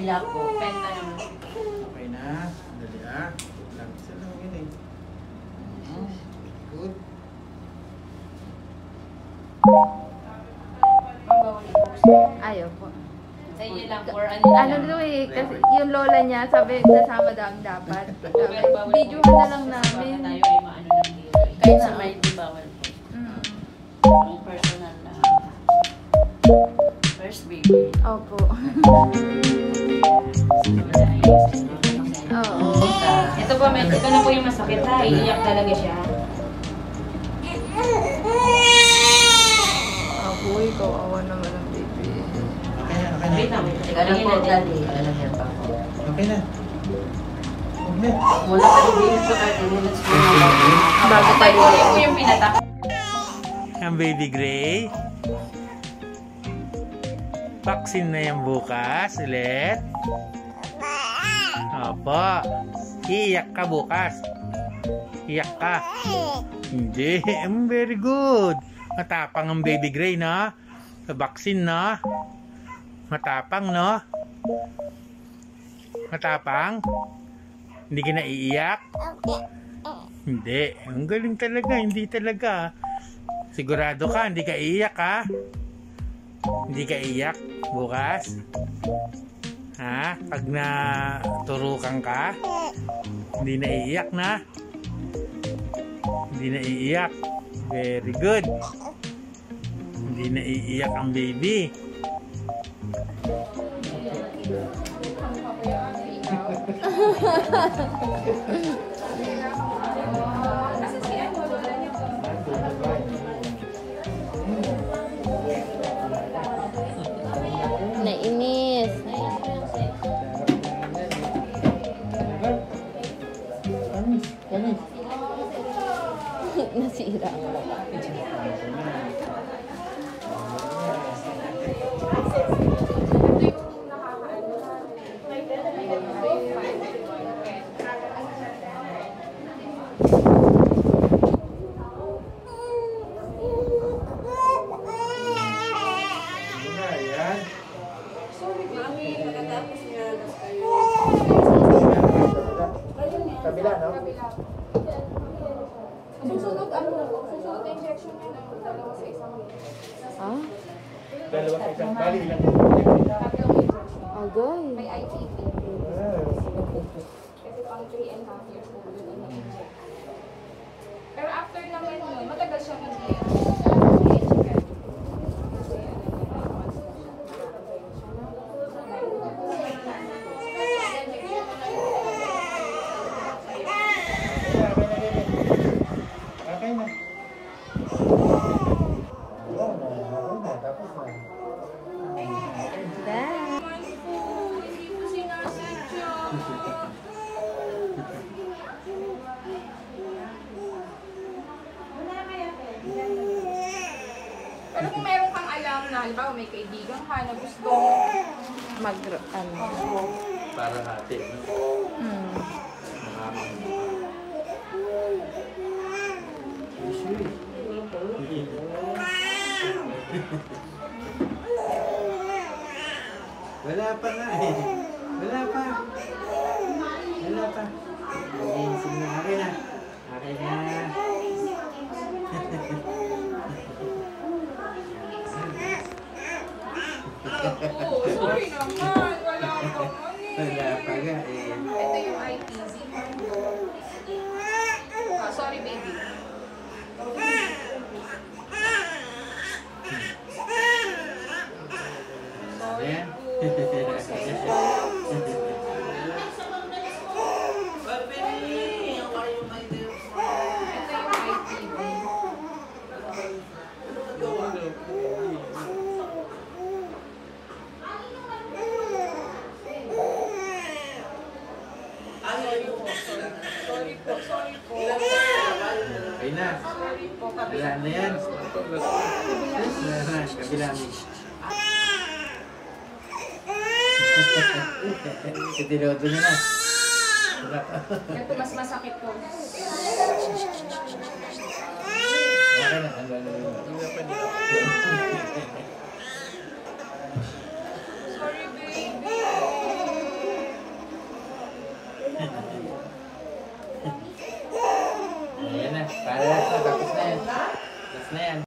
nila po. Penta naman. Okay na. Dali ah. Isa lang yun eh. Good. Ayaw po. Sa inyo lang, for ano Ano daw eh, kasi yung lola niya, sabi nasama daw ang dapat. Videohan na lang namin. Tayo ay maano ng dito. Kahit sa may di bawal po. Ang personal na. First baby. Opo. Oo. Ito po, ito na po yung masakit ha. Iiyak talaga siya. Uy, kawawa naman ang baby. Okay na, okay Wait na. lang. Teka lang po, daddy. Alam niya pa po. Okay na. Huwag na. Mula pa rin po 30 minutes po na Bago tayo. Ito po yung pinatak. Ang baby Gray. Vaccine na yan bukas ulit. Opo. Iiyak ka bukas. Iyak ka. Hindi. Very good. Matapang ang baby Gray, no? Sa vaccine, no? Matapang, no? Matapang? Hindi ka naiiyak? Hindi. Ang galing talaga. Hindi talaga. Sigurado ka, hindi ka iiyak, ha? Hindi ka iiyak bukas? Ha? Pag naturukan ka? Hindi na iiyak na? Hindi na iiyak. Very good. Hindi na iiyak ang baby. Nainis. Nasira. Kabila, no? Susunod susunod na injection niya ng dalawa sa isang Ah? Dalawa sa isang bali lang. tatlong injection. Agay. May ITP. Kasi pang 3.5 years old yun ang inject. Pero after naman yun, matagal siyang hindi i-check. Kasi once na siya. Okay na. Tapos na. Hindi po sinasadya. Pero kung meron kang alam na, halimbawa may kaibigan ka na gusto Para natin. Wala pa nga eh. Wala pa. Wala pa. Sige na. Akin na. Akin na. sorry naman, wala pa man eh. Wala pa nga eh. Ito yung ITZ. Sorry baby. Ayan. Okay na. Kabila na yan. Kabila na. Itinodo niya na. Ito mas masakit po. Okay na. Sorry baby. na yan.